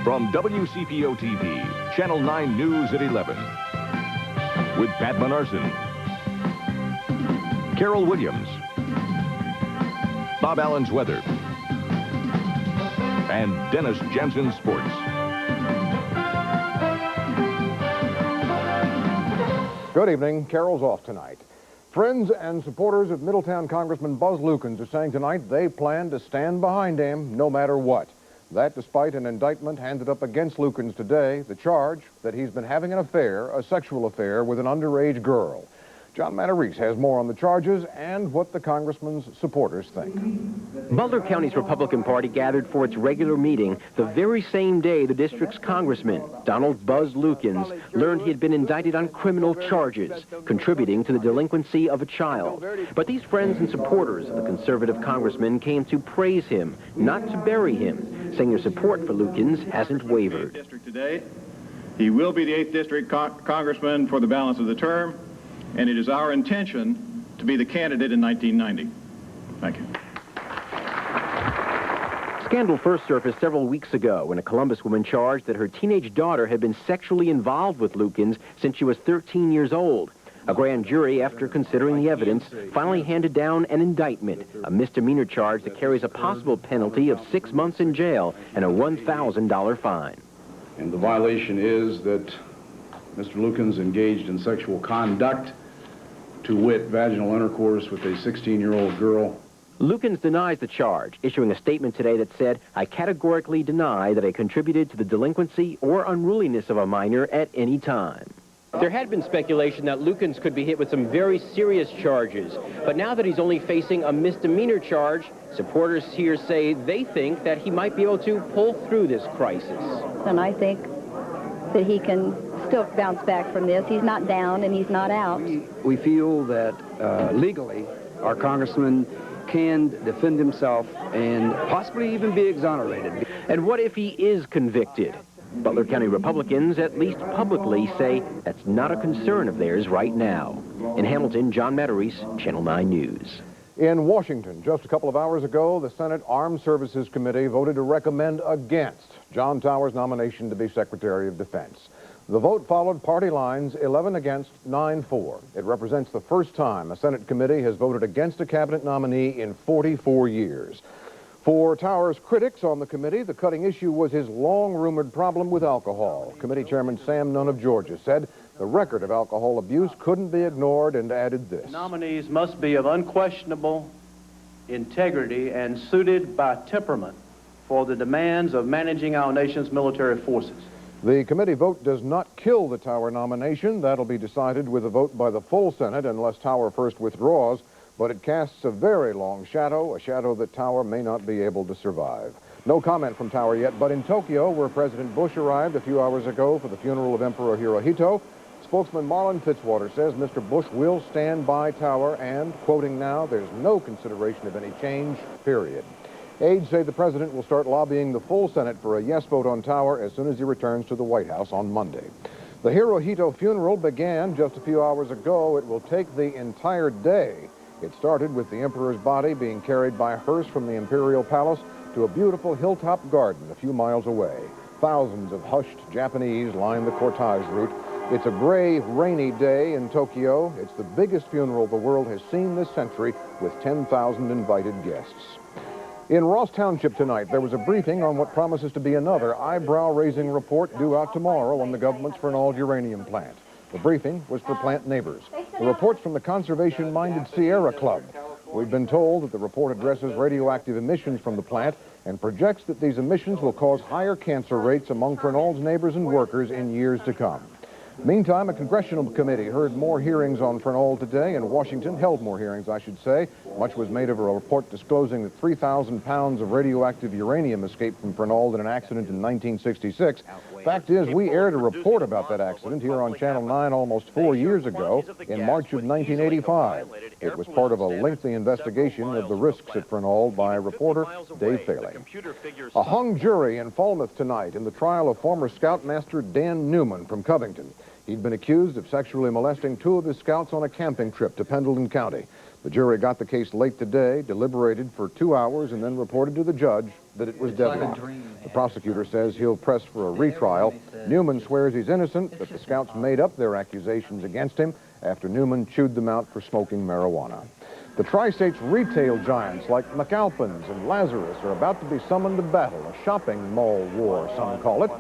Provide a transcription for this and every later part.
From WCPO TV, Channel 9 News at 11. With Pat Monarson, Carol Williams, Bob Allen's weather, and Dennis Jensen's sports. Good evening. Carol's off tonight. Friends and supporters of Middletown Congressman Buzz Lukens are saying tonight they plan to stand behind him no matter what. That despite an indictment handed up against Lukens today, the charge that he's been having an affair, a sexual affair, with an underage girl. John Matarese has more on the charges and what the congressman's supporters think. Butler County's Republican Party gathered for its regular meeting the very same day the district's congressman, Donald Buzz Lukens, learned he had been indicted on criminal charges, contributing to the delinquency of a child. But these friends and supporters of the conservative congressman came to praise him, not to bury him, saying their support for Lukens hasn't wavered. Today, he will be the 8th District congressman for the balance of the term, and it is our intention to be the candidate in 1990. Thank you. Scandal first surfaced several weeks ago when a Columbus woman charged that her teenage daughter had been sexually involved with Lukens since she was 13 years old. A grand jury, after considering the evidence, finally handed down an indictment, a misdemeanor charge that carries a possible penalty of 6 months in jail and a $1,000 fine. And the violation is that Mr. Lukens engaged in sexual conduct, to wit, vaginal intercourse with a 16-year-old girl. Lukens denies the charge, issuing a statement today that said, "I categorically deny that I contributed to the delinquency or unruliness of a minor at any time." There had been speculation that Lukens could be hit with some very serious charges, but now that he's only facing a misdemeanor charge, supporters here say they think that he might be able to pull through this crisis. And I think that he can still bounce back from this. He's not down and he's not out. We feel that legally our congressman can defend himself and possibly even be exonerated. And what if he is convicted? Butler County Republicans, at least publicly, say that's not a concern of theirs right now. In Hamilton, John Matarese, Channel 9 News. In Washington, just a couple of hours ago, the Senate Armed Services Committee voted to recommend against John Tower's nomination to be Secretary of Defense. The vote followed party lines, 11 against, 9 for. It represents the first time a Senate committee has voted against a cabinet nominee in 44 years. For Tower's critics on the committee, the cutting issue was his long-rumored problem with alcohol. Committee Chairman Sam Nunn of Georgia said the record of alcohol abuse couldn't be ignored and added this. Nominees must be of unquestionable integrity and suited by temperament for the demands of managing our nation's military forces. The committee vote does not kill the Tower nomination. That'll be decided with a vote by the full Senate unless Tower first withdraws. But it casts a very long shadow, a shadow that Tower may not be able to survive. No comment from Tower yet, but in Tokyo, where President Bush arrived a few hours ago for the funeral of Emperor Hirohito, spokesman Marlon Fitzwater says Mr. Bush will stand by Tower and, quoting now, there's no consideration of any change, period. Aides say the president will start lobbying the full Senate for a yes vote on Tower as soon as he returns to the White House on Monday. The Hirohito funeral began just a few hours ago. It will take the entire day. It started with the emperor's body being carried by hearse from the imperial palace to a beautiful hilltop garden a few miles away. Thousands of hushed Japanese line the cortege route. It's a gray, rainy day in Tokyo. It's the biggest funeral the world has seen this century, with 10,000 invited guests. In Ross Township tonight, there was a briefing on what promises to be another eyebrow-raising report due out tomorrow on the government's Fernald uranium plant. The briefing was for plant neighbors. The report's from the conservation-minded Sierra Club. We've been told that the report addresses radioactive emissions from the plant and projects that these emissions will cause higher cancer rates among Fernald's neighbors and workers in years to come. Meantime, a congressional committee heard more hearings on Fernald today, and Washington held more hearings, I should say. Much was made of a report disclosing that 3,000 pounds of radioactive uranium escaped from Fernald in an accident in 1966. Fact is, we aired a report about that accident here on Channel 9 almost 4 years ago in March of 1985. It was part of a lengthy investigation of the risks at Fernald by reporter Dave Faley. A hung jury in Falmouth tonight in the trial of former Scoutmaster Dan Newman from Covington. He'd been accused of sexually molesting 2 of his scouts on a camping trip to Pendleton County. The jury got the case late today, deliberated for 2 hours, and then reported to the judge that it was deadlocked. The prosecutor says he'll press for a retrial. Newman swears he's innocent, that the scouts made up their accusations against him after Newman chewed them out for smoking marijuana. The Tri-State's retail giants like McAlpin's and Lazarus are about to be summoned to battle, a shopping mall war, some call it.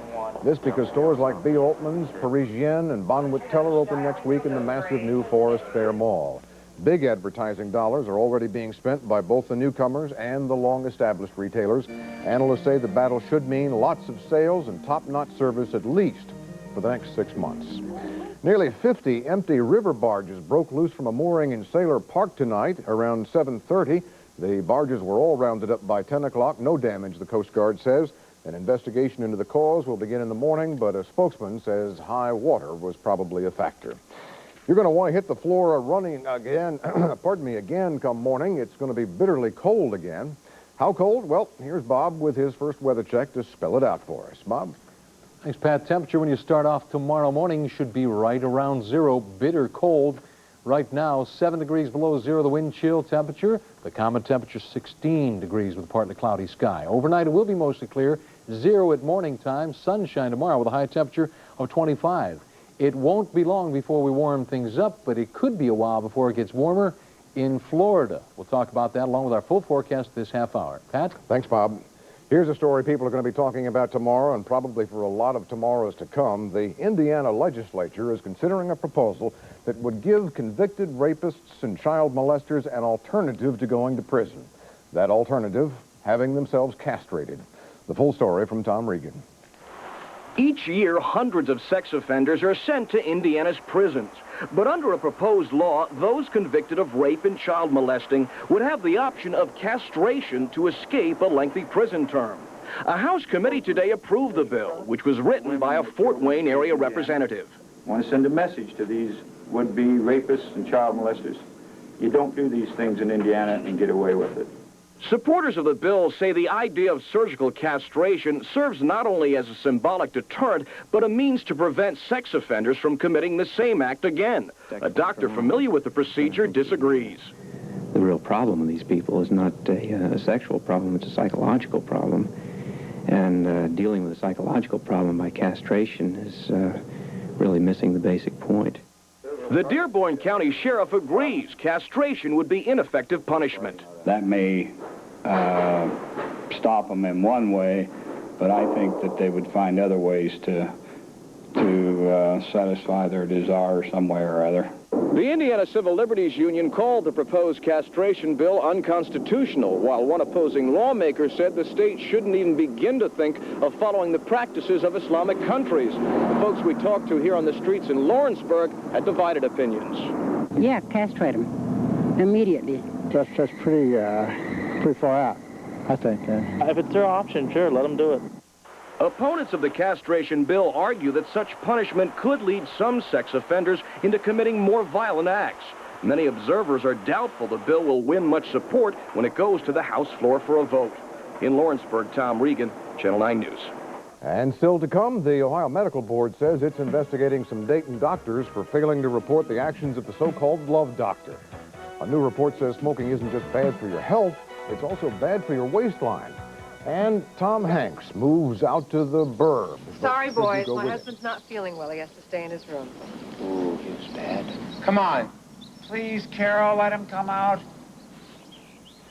This because stores like B. Altman's, Parisienne, and Bonwit Teller open next week in the massive new Forest Fair Mall. Big advertising dollars are already being spent by both the newcomers and the long-established retailers. Analysts say the battle should mean lots of sales and top-notch service at least for the next 6 months. Nearly 50 empty river barges broke loose from a mooring in Sailor Park tonight around 7:30. The barges were all rounded up by 10 o'clock. No damage, the Coast Guard says. An investigation into the cause will begin in the morning, but a spokesman says high water was probably a factor. You're going to want to hit the floor running again, again come morning. It's going to be bitterly cold again. How cold? Well, here's Bob with his first weather check to spell it out for us. Bob? Thanks, Pat. Temperature when you start off tomorrow morning should be right around 0. Bitter cold. Right now, 7 degrees below 0, the wind chill temperature. The common temperature, 16 degrees with a partly cloudy sky. Overnight, it will be mostly clear. 0 at morning time. Sunshine tomorrow with a high temperature of 25. It won't be long before we warm things up, but it could be a while before it gets warmer in Florida. We'll talk about that along with our full forecast this half hour. Pat? Thanks, Bob. Here's a story people are going to be talking about tomorrow and probably for a lot of tomorrows to come. The Indiana legislature is considering a proposal that would give convicted rapists and child molesters an alternative to going to prison. That alternative, having themselves castrated. The full story from Tom Regan. Each year, hundreds of sex offenders are sent to Indiana's prisons. But under a proposed law, those convicted of rape and child molesting would have the option of castration to escape a lengthy prison term. A House committee today approved the bill, which was written by a Fort Wayne area representative. I want to send a message to these would-be rapists and child molesters. You don't do these things in Indiana and get away with it. Supporters of the bill say the idea of surgical castration serves not only as a symbolic deterrent, but a means to prevent sex offenders from committing the same act again. A doctor familiar with the procedure disagrees. The real problem with these people is not a sexual problem, it's a psychological problem. And dealing with a psychological problem by castration is really missing the basic point. The Dearborn County Sheriff agrees castration would be ineffective punishment. That may stop them in one way, but I think that they would find other ways to satisfy their desire some way or other. The Indiana Civil Liberties Union called the proposed castration bill unconstitutional, while one opposing lawmaker said the state shouldn't even begin to think of following the practices of Islamic countries. The folks we talked to here on the streets in Lawrenceburg had divided opinions. Yeah, castrate them immediately. That's pretty far out, I think. If it's their option, sure, let them do it. Opponents of the castration bill argue that such punishment could lead some sex offenders into committing more violent acts. Many observers are doubtful the bill will win much support when it goes to the House floor for a vote. In Lawrenceburg, Tom Regan, Channel 9 News. And still to come, the Ohio Medical Board says it's investigating some Dayton doctors for failing to report the actions of the so-called love doctor. A new report says smoking isn't just bad for your health, it's also bad for your waistline. And Tom Hanks moves out to the burbs. Sorry, boys. My husband's not feeling well. He has to stay in his room. Ooh, it's bad. Come on. Please, Carol, let him come out.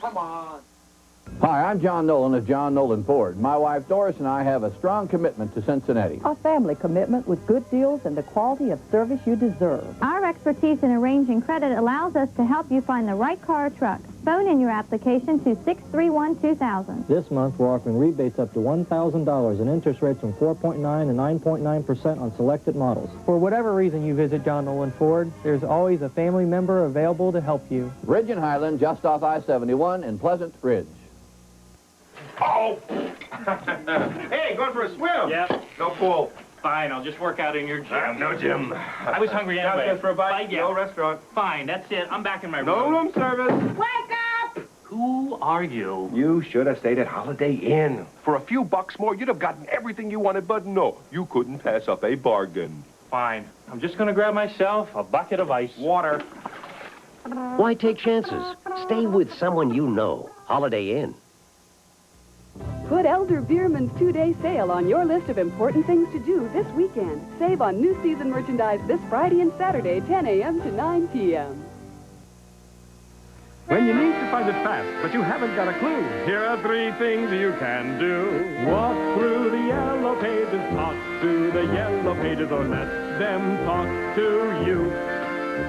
Come on. Hi, I'm John Nolan of John Nolan Ford. My wife Doris and I have a strong commitment to Cincinnati. A family commitment with good deals and the quality of service you deserve. Our expertise in arranging credit allows us to help you find the right car or truck. Phone in your application to 631-2000. This month, we're offering rebates up to $1,000 and interest rates from 4.9 and 9.9% on selected models. For whatever reason you visit John Nolan Ford, there's always a family member available to help you. Ridge and Highland, just off I-71 in Pleasant Ridge. Oh! Hey, going for a swim? Yeah. No pool. Fine, I'll just work out in your gym. No gym. I was hungry anyway. Just for a bite? Yeah. No restaurant. Fine, that's it. I'm back in my room. No room service. Wake up! Who are you? You should have stayed at Holiday Inn. For a few bucks more, you'd have gotten everything you wanted, but no, you couldn't pass up a bargain. Fine. I'm just going to grab myself a bucket of ice. Water. Why take chances? Stay with someone you know. Holiday Inn. Put Elder Bierman's 2-day sale on your list of important things to do this weekend. Save on new season merchandise this Friday and Saturday, 10 a.m. to 9 p.m. When you need to find it fast, but you haven't got a clue, here are 3 things you can do. Walk through the yellow pages, talk to the yellow pages, or let them talk to you.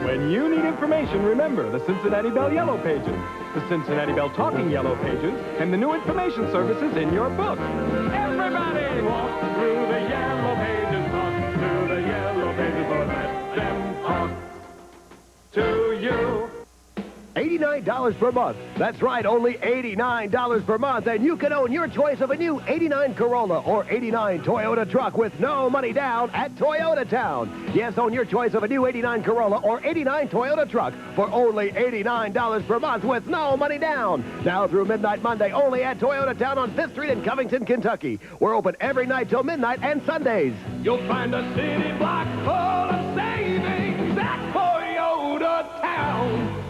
When you need information, remember the Cincinnati Bell Yellow Pages, the Cincinnati Bell Talking Yellow Pages, and the new information services in your book. Everybody walk through the yellow pages, talk to the yellow pages, or let them talk to you. $89 per month. That's right, only $89 per month, and you can own your choice of a new '89 Corolla or '89 Toyota truck with no money down at Toyota Town. Yes, own your choice of a new '89 Corolla or '89 Toyota truck for only $89 per month with no money down. Now through midnight Monday, only at Toyota Town on 5th Street in Covington, Kentucky. We're open every night till midnight and Sundays. You'll find a city block full of savings at Toyota Town.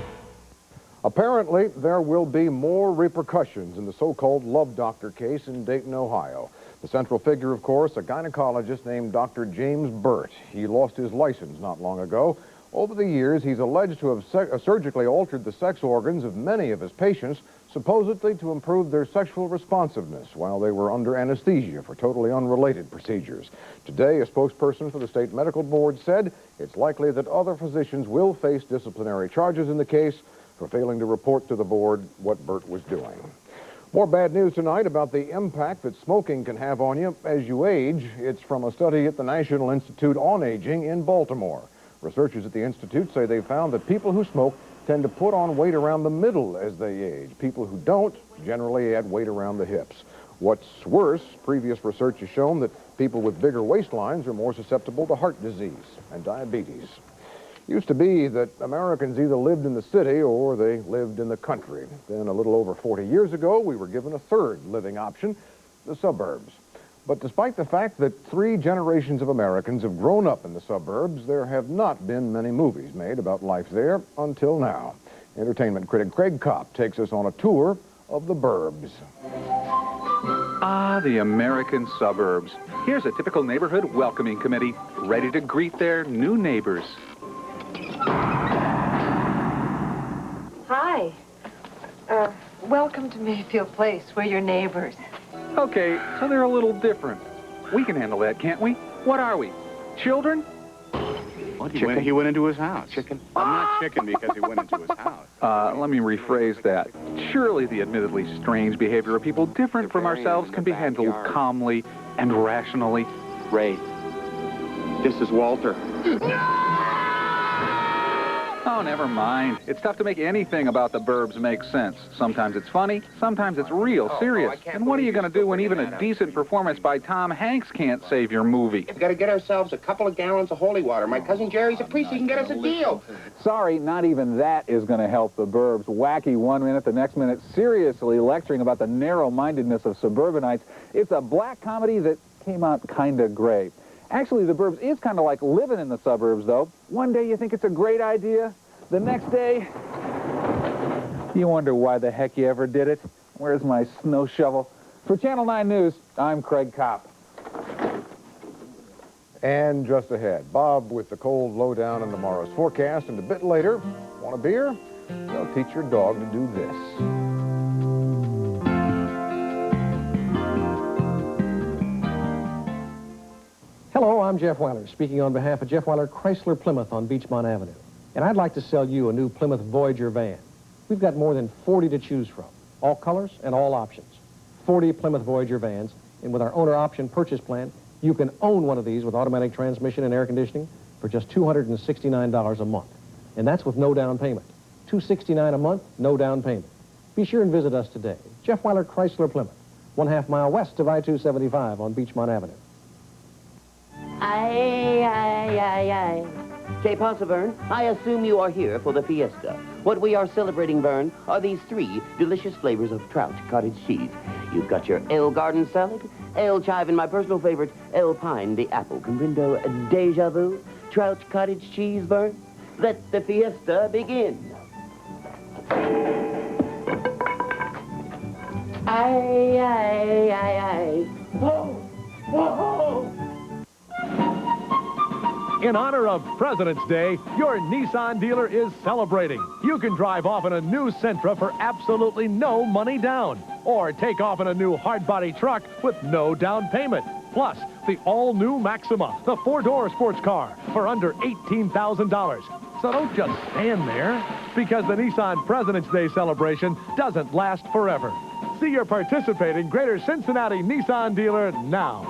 Apparently, there will be more repercussions in the so-called love doctor case in Dayton, Ohio. The central figure, of course, a gynecologist named Dr. James Burt. He lost his license not long ago. Over the years, he's alleged to have surgically altered the sex organs of many of his patients, supposedly to improve their sexual responsiveness while they were under anesthesia for totally unrelated procedures. Today, a spokesperson for the state medical board said it's likely that other physicians will face disciplinary charges in the case for failing to report to the board what Burt was doing. More bad news tonight about the impact that smoking can have on you as you age. It's from a study at the National Institute on Aging in Baltimore. Researchers at the Institute say they found that people who smoke tend to put on weight around the middle as they age. People who don't generally add weight around the hips. What's worse, previous research has shown that people with bigger waistlines are more susceptible to heart disease and diabetes. Used to be that Americans either lived in the city or they lived in the country. Then a little over 40 years ago, we were given a third living option, the suburbs. But despite the fact that 3 generations of Americans have grown up in the suburbs, there have not been many movies made about life there until now. Entertainment critic Craig Kopp takes us on a tour of the burbs. Ah, the American suburbs. Here's a typical neighborhood welcoming committee, ready to greet their new neighbors. Hi. Welcome to Mayfield Place. We're your neighbors. Okay, so they're a little different. We can handle that, can't we? What are we? Children? What, he went into his house. Chicken? I'm not chicken because he went into his house. Let me rephrase that. Surely the admittedly strange behavior of people different from ourselves can be handled calmly and rationally. Ray, this is Walter. Oh, never mind. It's tough to make anything about the burbs make sense. Sometimes it's funny, sometimes it's real serious. And what are you going to do when even a decent performance by Tom Hanks can't save your movie? We've got to get ourselves a couple of gallons of holy water. My cousin Jerry's a priest. He can get us a deal. Sorry, not even that is going to help the burbs. Wacky one minute, the next minute seriously lecturing about the narrow-mindedness of suburbanites. It's a black comedy that came out kind of gray. Actually, the burbs is kind of like living in the suburbs, though. One day you think it's a great idea. The next day, you wonder why the heck you ever did it. Where's my snow shovel? For Channel 9 News, I'm Craig Kopp. And just ahead, Bob with the cold lowdown on tomorrow's forecast. And a bit later, want a beer? Well, teach your dog to do this. Hello, I'm Jeff Weiler, speaking on behalf of Jeff Weiler Chrysler Plymouth on Beachmont Avenue. And I'd like to sell you a new Plymouth Voyager van. We've got more than 40 to choose from, all colors and all options. 40 Plymouth Voyager vans, and with our owner option purchase plan, you can own one of these with automatic transmission and air conditioning for just $269 a month. And that's with no down payment. $269 a month, no down payment. Be sure and visit us today. Jeff Weiler Chrysler Plymouth, 1/2 mile west of I-275 on Beachmont Avenue. Aye. J. Vern, I assume you are here for the fiesta. What we are celebrating, Vern, are these 3 delicious flavors of trout cottage cheese. You've got your El Garden salad, El Chive, and my personal favorite, El Pine the apple. Comprendo deja vu? Trout cottage cheese, Vern? Let the fiesta begin. Aye, aye, aye, aye. Whoa! Whoa! In honor of President's Day, your Nissan dealer is celebrating. You can drive off in a new Sentra for absolutely no money down, or take off in a new hard-body truck with no down payment. Plus, the all-new Maxima, the four-door sports car, for under $18,000. So don't just stand there, because the Nissan President's Day celebration doesn't last forever. See your participating Greater Cincinnati Nissan dealer now.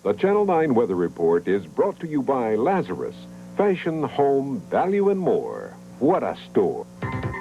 The Channel 9 Weather Report is brought to you by Lazarus. Fashion, home, value, and more. What a store.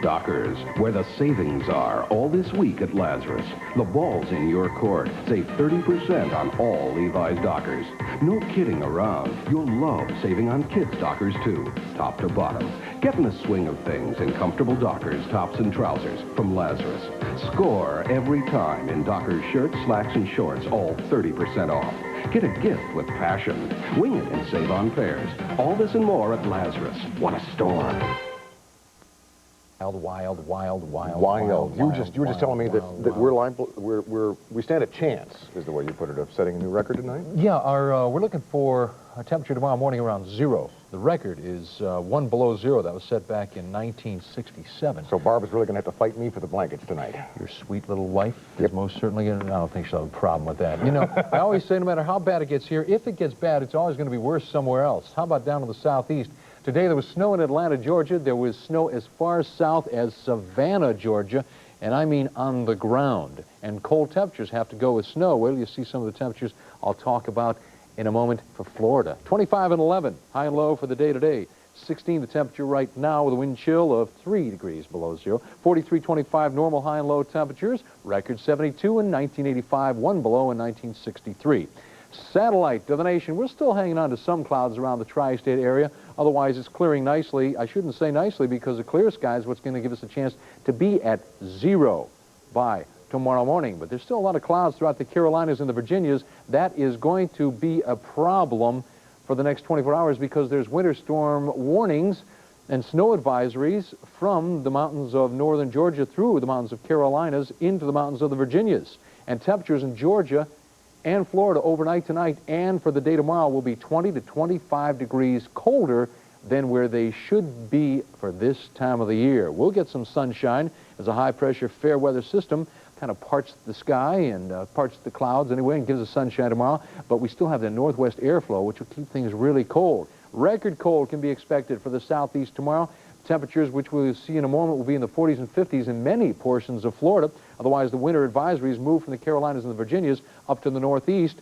Dockers, where the savings are all this week at Lazarus. The ball's in your court. Save 30% on all Levi's Dockers. No kidding around. You'll love saving on kids' Dockers, too, top to bottom. Get in the swing of things in comfortable Dockers, tops, and trousers from Lazarus. Score every time in Dockers shirts, slacks, and shorts, all 30% off. Get a gift with passion. Wing it and save on pairs. All this and more at Lazarus. What a store. Wild. You were just telling me that we stand a chance, is the way you put it, of setting a new record tonight? Yeah, we're looking for a temperature tomorrow morning around 0. The record is 1 below 0. That was set back in 1967. So Barbara's really going to have to fight me for the blankets tonight. Your sweet little wife is most certainly going to... I don't think she'll have a problem with that. You know, I always say no matter how bad it gets here, if it gets bad, it's always going to be worse somewhere else. How about down to the southeast? Today there was snow in Atlanta, Georgia. There was snow as far south as Savannah, Georgia, and I mean on the ground. And cold temperatures have to go with snow. Well, you see some of the temperatures I'll talk about in a moment for Florida. 25 and 11, high and low for the day today. 16 the temperature right now with a wind chill of 3 degrees below 0. 43.25 normal high and low temperatures. Record 72 in 1985, 1 below in 1963. Satellite to the nation. We're still hanging on to some clouds around the tri-state area. Otherwise, it's clearing nicely. I shouldn't say nicely because the clear sky is what's going to give us a chance to be at 0 by tomorrow morning. But there's still a lot of clouds throughout the Carolinas and the Virginias. That is going to be a problem for the next 24 hours because there's winter storm warnings and snow advisories from the mountains of northern Georgia through the mountains of Carolinas into the mountains of the Virginias. And temperatures in Georgia and Florida overnight tonight and for the day tomorrow will be 20 to 25 degrees colder than where they should be for this time of the year. We'll get some sunshine as a high-pressure fair weather system kind of parts the sky and parts the clouds anyway and gives us sunshine tomorrow, but we still have the northwest airflow, which will keep things really cold. Record cold can be expected for the southeast tomorrow. Temperatures, which we'll see in a moment, will be in the 40s and 50s in many portions of Florida. Otherwise, the winter advisories move from the Carolinas and the Virginias up to the northeast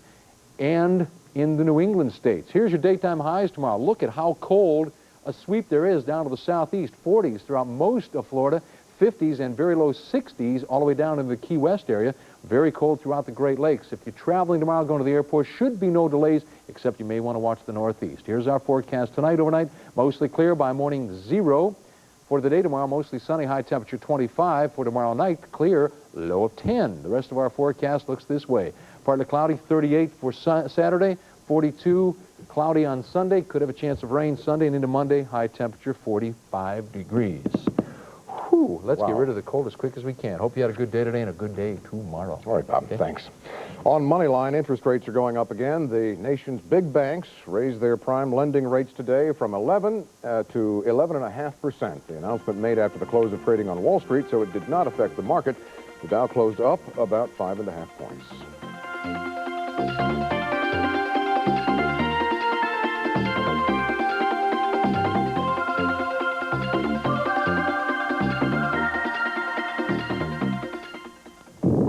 and in the New England states. Here's your daytime highs tomorrow. Look at how cold a sweep there is down to the southeast. 40s throughout most of Florida, 50s and very low 60s all the way down into the Key West area. Very cold throughout the Great Lakes. If you're traveling tomorrow, going to the airport, should be no delays, except you may want to watch the northeast. Here's our forecast tonight, overnight, mostly clear by morning 0. For the day tomorrow, mostly sunny, high temperature 25. For tomorrow night, clear, low of 10. The rest of our forecast looks this way. Partly cloudy, 38 for Saturday, 42 cloudy on Sunday. Could have a chance of rain Sunday and into Monday, high temperature 45 degrees. Whew, let's get rid of the cold as quick as we can. Hope you had a good day today and a good day tomorrow. All right, Bob, thanks. On Moneyline, interest rates are going up again. The nation's big banks raised their prime lending rates today from 11 to 11.5%. The announcement made after the close of trading on Wall Street, so it did not affect the market. The Dow closed up about 5.5 points.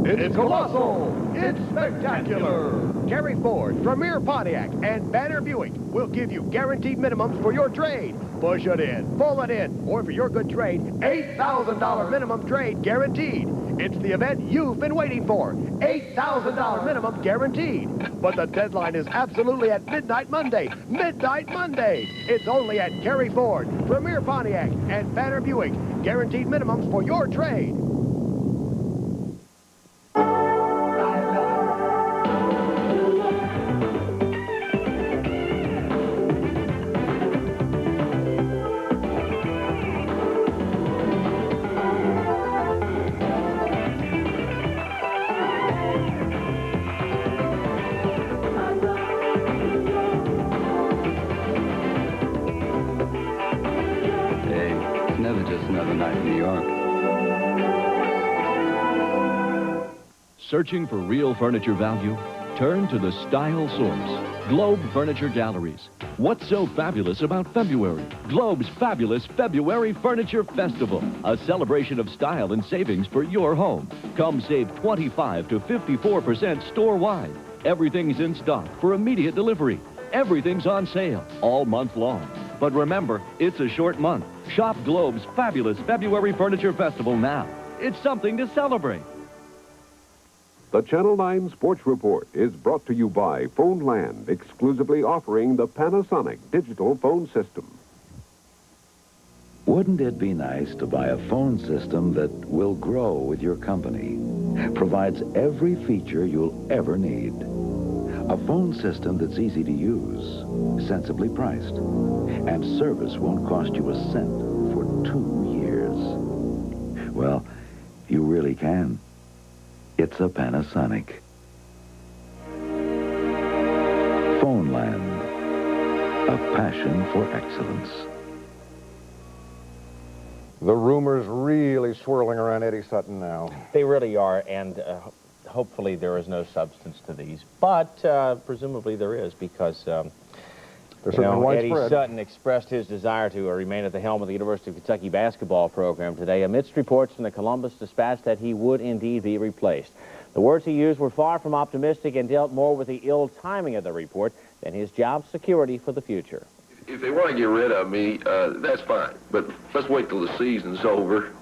It's colossal. It's spectacular. Gary Ford, Premier Pontiac, and Banner Buick will give you guaranteed minimums for your trade. Push it in, pull it in, or for your good trade, $8,000 minimum trade guaranteed. It's the event you've been waiting for. $8,000 minimum guaranteed. But the deadline is absolutely at midnight Monday. Midnight Monday. It's only at Gary Ford, Premier Pontiac, and Banner Buick. Guaranteed minimums for your trade. Searching for real furniture value? Turn to the Style Source, Globe Furniture Galleries. What's so fabulous about February? Globe's fabulous February Furniture Festival, a celebration of style and savings for your home. Come save 25 to 54% store-wide. Everything's in stock for immediate delivery. Everything's on sale all month long. But remember, it's a short month. Shop Globe's fabulous February Furniture Festival now. It's something to celebrate. The Channel 9 Sports Report is brought to you by Phoneland, exclusively offering the Panasonic digital phone system. Wouldn't it be nice to buy a phone system that will grow with your company, provides every feature you'll ever need? A phone system that's easy to use, sensibly priced, and service won't cost you a cent for 2 years. Well, you really can. It's a Panasonic. Phoneland, a passion for excellence. The rumors really swirling around Eddie Sutton now. They really are, and hopefully there is no substance to these. But presumably there is, because Eddie Sutton expressed his desire to remain at the helm of the University of Kentucky basketball program today amidst reports from the Columbus Dispatch that he would indeed be replaced. The words he used were far from optimistic and dealt more with the ill timing of the report than his job security for the future. If they want to get rid of me, that's fine. But let's wait till the season's over.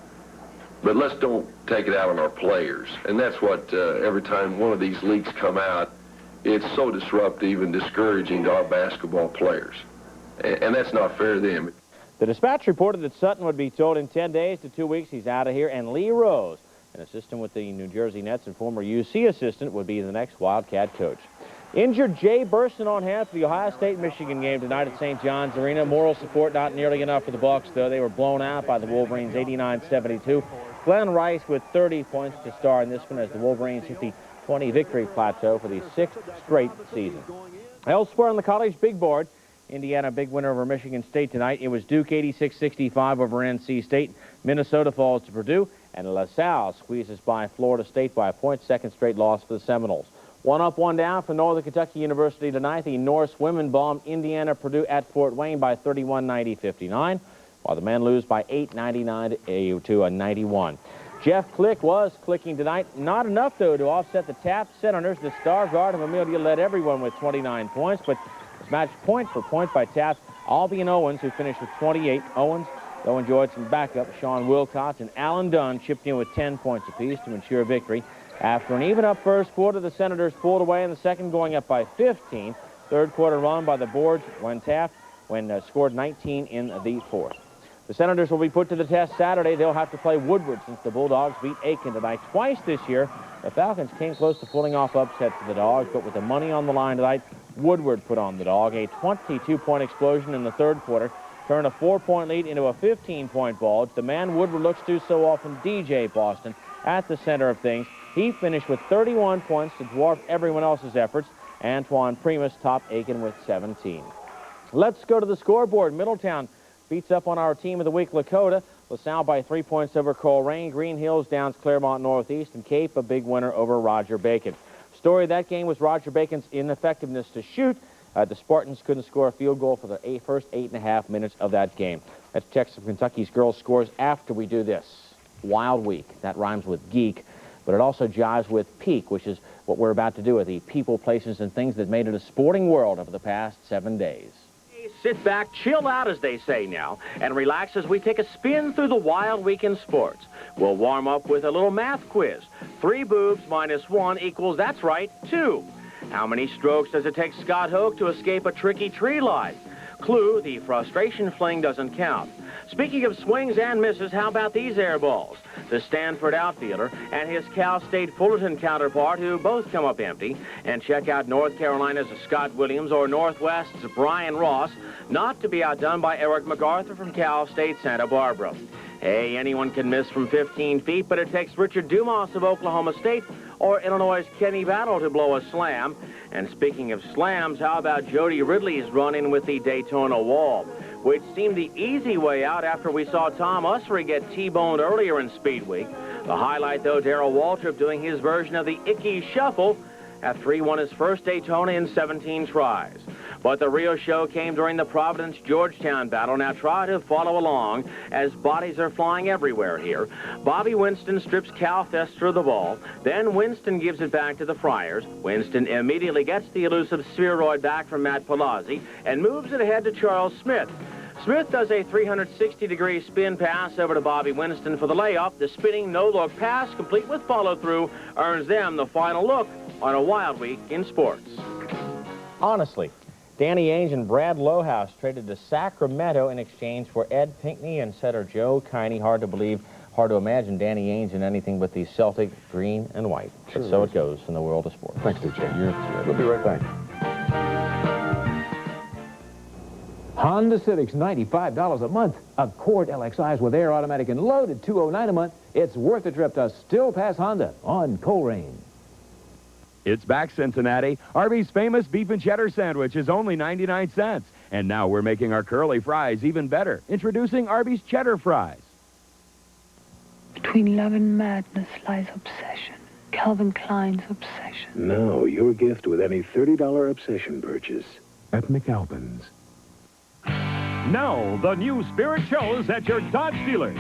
But let's don't take it out on our players. And that's what, every time one of these leaks come out, it's so disruptive and discouraging to our basketball players. And that's not fair to them. The Dispatch reported that Sutton would be told in 10 days to 2 weeks he's out of here, and Lee Rose, an assistant with the New Jersey Nets and former UC assistant, would be the next Wildcat coach. Injured Jay Burson on hand for the Ohio State-Michigan game tonight at St. John's Arena. Moral support not nearly enough for the Bucks, though. They were blown out by the Wolverines 89-72. Glenn Rice with 30 points to star in this one as the Wolverines hit the 20 victory plateau for the 6th straight season. Elsewhere on the college big board, Indiana big winner over Michigan State tonight. It was Duke 86-65 over NC State. Minnesota falls to Purdue, and LaSalle squeezes by Florida State by a point. Second straight loss for the Seminoles. One up, one down for Northern Kentucky University tonight. The Norse women bombed Indiana Purdue at Fort Wayne by 31-90-59, while the men lose by 8-99 to 91. Jeff Click was clicking tonight. Not enough, though, to offset the Taft Senators. The star guard of Amelia led everyone with 29 points, but was matched point for point by Taft. Albion Owens, who finished with 28. Owens, though, enjoyed some backup. Sean Wilcox and Alan Dunn chipped in with 10 points apiece to ensure victory. After an even-up first quarter, the Senators pulled away in the second, going up by 15. Third quarter run by the boards when Taft scored 19 in the fourth. The Senators will be put to the test Saturday. They'll have to play Woodward since the Bulldogs beat Aiken tonight twice this year. The Falcons came close to pulling off upsets for the Dogs, but with the money on the line tonight, Woodward put on the Dog. A 22-point explosion in the third quarter turned a 4-point lead into a 15-point bulge. The man Woodward looks to so often, DJ Boston, at the center of things. He finished with 31 points to dwarf everyone else's efforts. Antoine Primus topped Aiken with 17. Let's go to the scoreboard. Middletown beats up on our team of the week, Lakota. LaSalle by 3 points over Coleraine. Green Hills downs Claremont Northeast. And Cape a big winner over Roger Bacon. Story of that game was Roger Bacon's ineffectiveness to shoot. The Spartans couldn't score a field goal for the first 8.5 minutes of that game. Let's check some Kentucky's girls scores after we do this. Wild Week. That rhymes with geek, but it also jives with peak, which is what we're about to do with the people, places, and things that made it a sporting world over the past 7 days. Sit back, chill out, as they say now, and relax as we take a spin through the wild week in sports. We'll warm up with a little math quiz. 3 boobs minus 1 equals, that's right, 2. How many strokes does it take Scott Hoke to escape a tricky tree line? Clue, the frustration fling doesn't count. Speaking of swings and misses, how about these air balls? The Stanford outfielder and his Cal State Fullerton counterpart, who both come up empty. And check out North Carolina's Scott Williams or Northwest's Brian Ross, not to be outdone by Eric MacArthur from Cal State Santa Barbara. Hey, anyone can miss from 15 feet, but it takes Richard Dumas of Oklahoma State or Illinois' Kenny Battle to blow a slam. And speaking of slams, how about Jody Ridley's run-in with the Daytona Wall, which seemed the easy way out after we saw Tom Ussery get T-boned earlier in Speed Week. The highlight, though, Darrell Waltrip doing his version of the Icky Shuffle. F3 won his first Daytona in 17 tries. But the real show came during the Providence-Georgetown battle. Now try to follow along as bodies are flying everywhere here. Bobby Winston strips Cal Fester of the ball. Then Winston gives it back to the Friars. Winston immediately gets the elusive spheroid back from Matt Palazzi and moves it ahead to Charles Smith. Smith does a 360-degree spin pass over to Bobby Winston for the layup. The spinning no-look pass, complete with follow-through, earns them the final look on a wild week in sports. Honestly, Danny Ainge and Brad Lohaus traded to Sacramento in exchange for Ed Pinckney and setter Joe Kiney. Hard to believe, hard to imagine Danny Ainge in anything but the Celtic green and white. But so it goes in the world of sports. Thanks, DJ. We'll be right back. Honda Civics, $95 a month. Accord LXIs with air automatic and loaded, $209 a month. It's worth the trip to Still Pass Honda on Coleraine. It's back, Cincinnati. Arby's famous beef and cheddar sandwich is only 99 cents. And now we're making our curly fries even better. Introducing Arby's cheddar fries. Between love and madness lies obsession. Calvin Klein's obsession. Now, your gift with any $30 obsession purchase at McAlpin's. Now, the new Spirit shows at your Dodge dealer.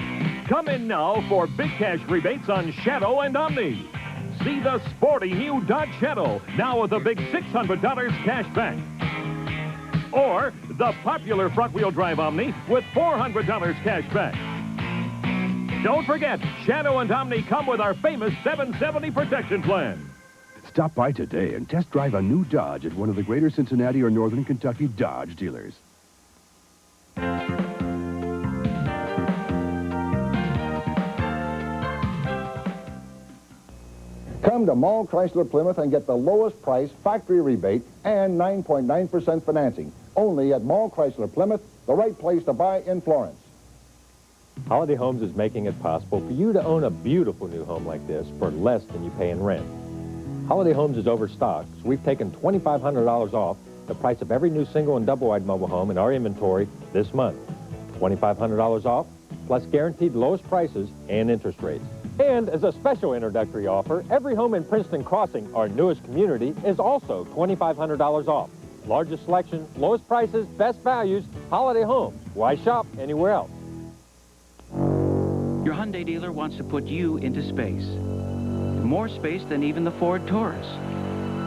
Come in now for big cash rebates on Shadow and Omni. See the sporty new Dodge Shadow, now with a big $600 cash back. Or the popular front-wheel drive Omni with $400 cash back. Don't forget, Shadow and Omni come with our famous 770 protection plan. Stop by today and test drive a new Dodge at one of the greater Cincinnati or Northern Kentucky Dodge dealers. Come to Mall Chrysler Plymouth and get the lowest price, factory rebate, and 9.9% financing. Only at Mall Chrysler Plymouth, the right place to buy in Florence. Holiday Homes is making it possible for you to own a beautiful new home like this for less than you pay in rent. Holiday Homes is overstocked, so we've taken $2,500 off the price of every new single and double-wide mobile home in our inventory this month. $2,500 off, plus guaranteed lowest prices and interest rates. And as a special introductory offer, every home in Princeton Crossing, our newest community, is also $2,500 off. Largest selection, lowest prices, best values, Holiday Homes. Why shop anywhere else? Your Hyundai dealer wants to put you into space. More space than even the Ford Taurus.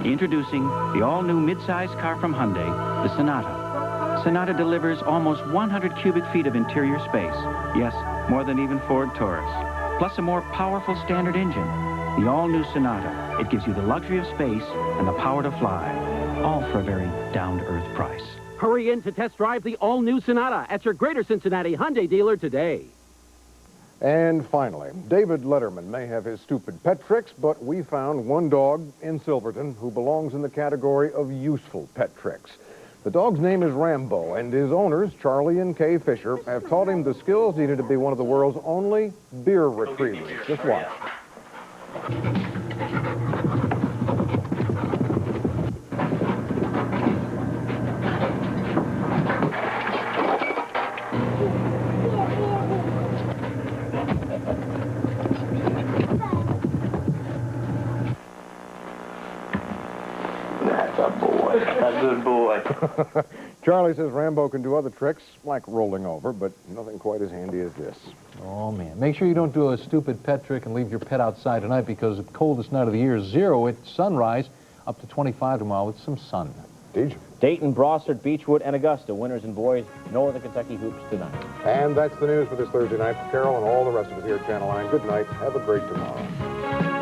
Introducing the all-new mid-size car from Hyundai, the Sonata. Sonata delivers almost 100 cubic feet of interior space. Yes, more than even Ford Taurus. Plus a more powerful standard engine. The all-new Sonata. It gives you the luxury of space and the power to fly. All for a very down-to-earth price. Hurry in to test drive the all-new Sonata at your Greater Cincinnati Hyundai dealer today. And finally, David Letterman may have his stupid pet tricks, but we found one dog in Silverton who belongs in the category of useful pet tricks. The dog's name is Rambo, and his owners, Charlie and Kay Fisher, have taught him the skills needed to be one of the world's only beer retrievers. Just watch. That's a boy. A good boy. Charlie says Rambo can do other tricks, like rolling over, but nothing quite as handy as this. Oh, man. Make sure you don't do a stupid pet trick and leave your pet outside tonight because the coldest night of the year is 0 at sunrise, up to 25 tomorrow with some sun. Dayton, Brossard, Beechwood, and Augusta, winners and boys, Northern Kentucky hoops tonight. And that's the news for this Thursday night. For Carol and all the rest of us here at Channel 9, good night. Have a great tomorrow.